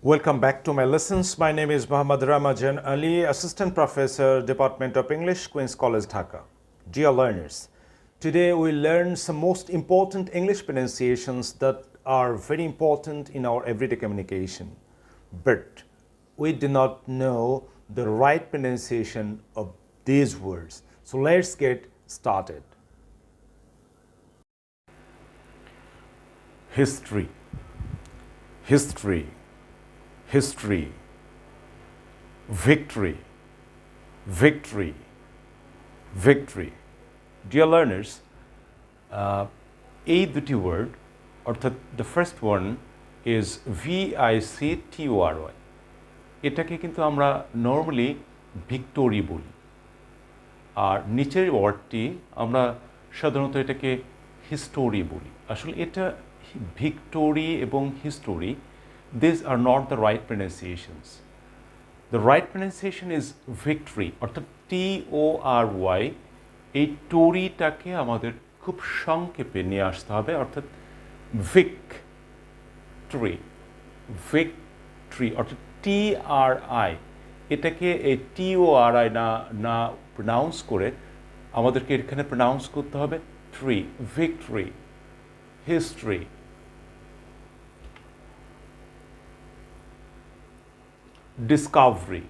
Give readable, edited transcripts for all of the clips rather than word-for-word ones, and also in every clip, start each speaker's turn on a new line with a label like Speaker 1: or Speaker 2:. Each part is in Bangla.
Speaker 1: Welcome back to my lessons. My name is Muhammad Ramajan Ali, Assistant Professor, Department of English, Queen's College, Dhaka. Dear learners, today we learn some most important English pronunciations that are very important in our everyday communication. But we do not know the right pronunciation of these words. So let's get started. History, history, history, victory, victory, victory. Dear learners, এই দুটি ওয়ার্ড অর্থাৎ the first one is VICTORY, এটাকে কিন্তু আমরা নর্মালি ভিক্টোরি বলি, আর নিচের ওয়ার্ডটি আমরা সাধারণত এটাকে হিস্টোরি বলি। আসলে এটা ভিক্টোরি এবং history, these are not the right pronunciations. The right pronunciation is victory অর্থাৎ TORY। এই টোরিটাকে আমাদের খুব সংক্ষেপে নিয়ে আসতে হবে, অর্থাৎ ভিক্টরি, ভিক্টরি অর্থাৎ TRI, এটাকে এই TORI না প্রনাউন্স করে আমাদেরকে এখানে প্রনাউন্স করতে হবে tree, victory, history. Discovery,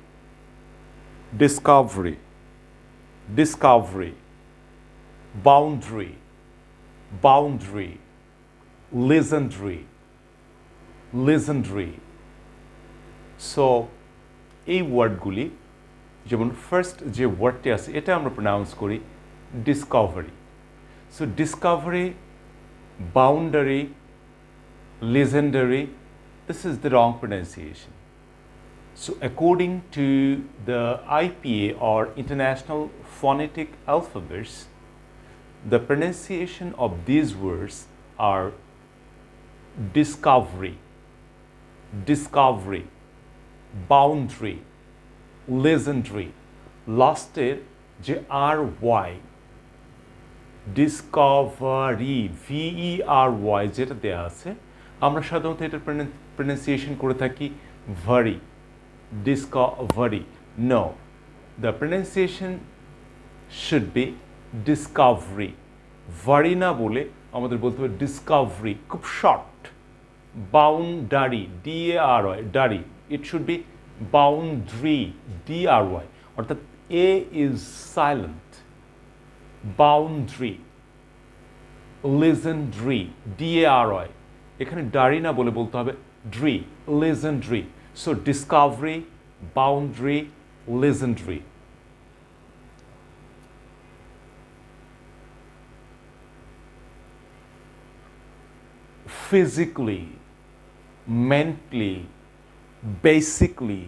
Speaker 1: discovery, discovery, boundary, boundary, legendary, legendary. So এই ওয়ার্ডগুলি, যেমন ফার্স্ট যে ওয়ার্ডটি আছে এটা আমরা প্রনাউন্স করি Discovery. So Discovery, boundary, legendary, this is the wrong pronunciation. So according to the IPA or International Phonetic Alphabets, the pronunciation of these words are discovery, discovery, boundary, legendary. লাস্টের যে RY, discovery, VERY যেটা দেওয়া আছে, আমরা সাধারণত এটার pronunciation করে থাকি very, discovery. No, the pronunciation should be discovery. Very না বলে আমাদের বলতে হবে discovery, খুব short. Boundary, DARY, ডারি, it should be boundary, DRY, অর্থাৎ A is silent. Boundary, legendary, DARY, এখানে ডারি না বলে বলতে হবে ড্রি, legendary. So discovery, boundary, legendary. Physically, mentally, basically,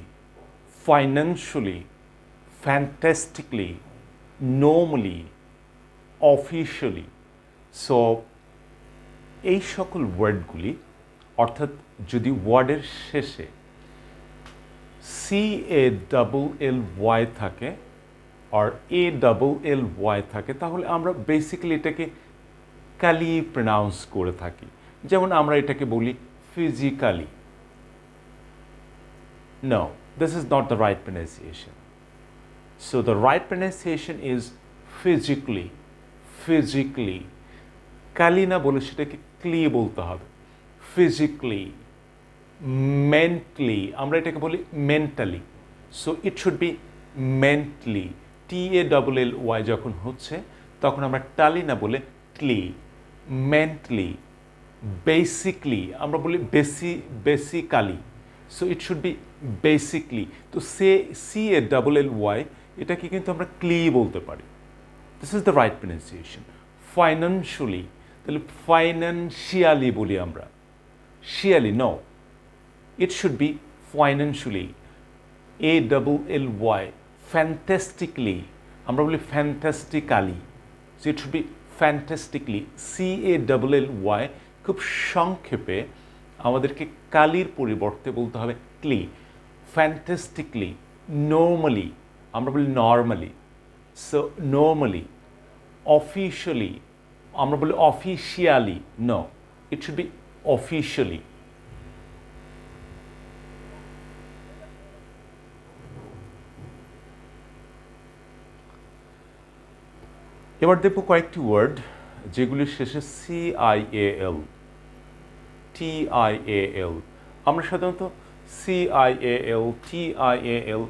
Speaker 1: financially, fantastically, normally, officially. So এই সকল ওয়ার্ডগুলি, অর্থাৎ যদি ওয়ার্ডের শেষে CALLY থাকে আর ALLY থাকে, তাহলে আমরা বেসিক্যালি এটাকে কালি প্রনাউন্স করে থাকি। যেমন আমরা এটাকে বলি physically. No, this is not the right pronunciation. So the right pronunciation is physically, physically. কালি না বলে সেটাকে ক্লি বলতে হবে, physically, mentally, আমরা এটাকে বলি mentally. So it should B mentally, TALLY যখন হচ্ছে তখন আমরা টালি না বলে ক্লি, মেন্টালি। বেসিকলি আমরা বলি basically, so it should B basically. তো CALLY এটাকে কিন্তু আমরা ক্লি বলতে পারি। This is the right pronunciation. Financially, তাহলে ফাইন্যান্সিয়ালি বলি আমরা, শিয়ালি no, it should be financially, ALLY, fantastically, আমরা বলি fantastically, so it should be fantastically, CALLY। খুব সংক্ষেপে আমাদেরকে কালির পরিবর্তে বলতে হবে ক্লি। fantastically, normally, আমরা বলি নর্মালি, সো নর্মালি। অফিশিয়ালি, আমরা বলি officially, no, it should be officially. এবার দেখব কয়েকটি ওয়ার্ড যেগুলির শেষে CIAL, TIAL। আমরা সাধারণত CIAL, TIAL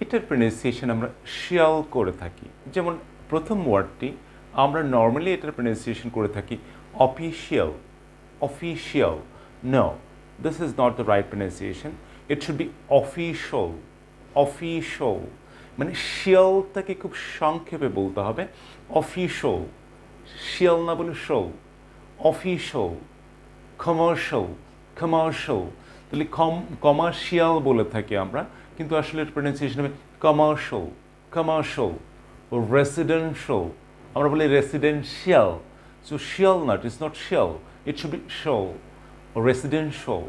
Speaker 1: এটার প্রনাউন্সিয়েশন আমরা শিয়াল করে থাকি। যেমন প্রথম ওয়ার্ডটি আমরা নর্মালি এটার প্রনাউন্সিয়েশন করে থাকি official, official. No, this is not the right pronunciation. It should be official, official. মানে শিয়ালটাকে খুব সংক্ষেপে বলতে হবে, অফিশিয়াল। শিয়াল না বলে শো, অফিশিয়াল। Commercial, commercial. তাহলে কমার্শিয়াল বলে থাকি আমরা, কিন্তু আসলে এর প্রনাউন্সিয়েশন হবে কমার্শিয়াল, কমার্শিয়াল। ও রেসিডেন্সিয়াল, আমরা বলি রেসিডেন্সিয়াল। সো শিয়াল না, ইট ইজ নট শিয়াল, ইট should B show. Residential,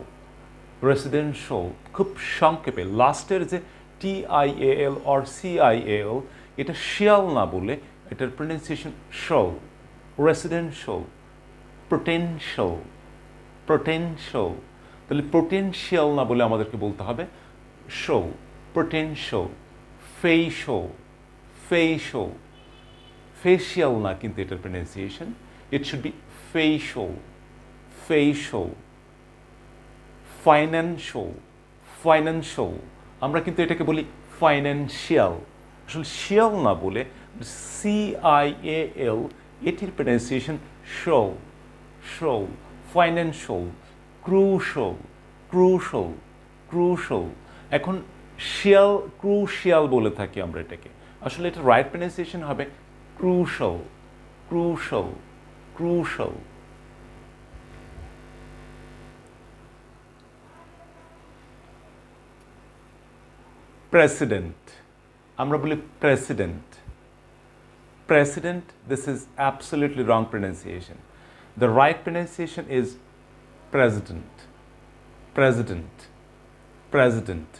Speaker 1: residential. খুব সংক্ষেপে লাস্টের যে TIAL অর CIAL এটা শিয়াল না বলে এটার pronunciation show, residential. Potential, potential. তাহলে পোটেনশিয়াল না বলে আমাদেরকে বলতে হবে show, potential. Facial, facial. Facial না কিন্তু এটার pronunciation, it should B facial, facial. Financial, financial. আমরা কিন্তু এটাকে বলি ফাইন্যান্সিয়াল, আসলে শিয়াল না বলে CIAL এটির pronunciation show, show. Financial, crucial, crucial, crucial. এখন শিয়াল, ক্রুশিয়াল বলে থাকি আমরা এটাকে, আসলে এটা রাইট প্রনাউন্সিয়েশন হবে ক্রুশাল, ক্রুশাল, ক্রুশাল। প্রেসিডেন্ট, আমরা বলি president, president. This is absolutely wrong pronunciation. The right pronunciation is president, president, president,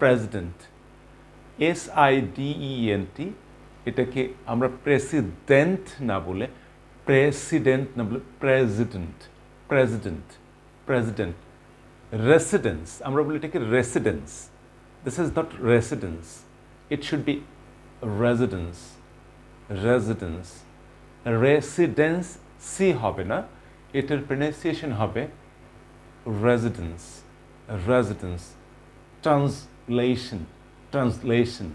Speaker 1: president. SIDENT এটাকে আমরা প্রেসিডেন্ট না বলে প্রেসিডেন্ট না বলে প্রেসিডেন্ট, প্রেসিডেন্ট, প্রেসিডেন্ট। রেসিডেন্স, আমরা বলি এটাকে residence. This is not residence, it should be residence, residence। Residence সি হবে না, এটার প্রনাউন্সিয়েশন হবে residence, residence. Translation, translation,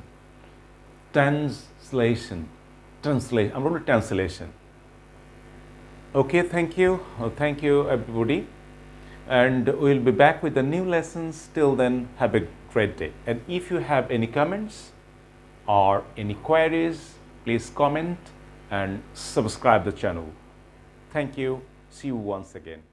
Speaker 1: translation, translation, আমরা বলি translation. Okay, thank you everybody, and we'll be back with the new lessons. Till then, have a great day, and if you have any comments or any queries, please comment and subscribe the channel. Thank you. See you once again.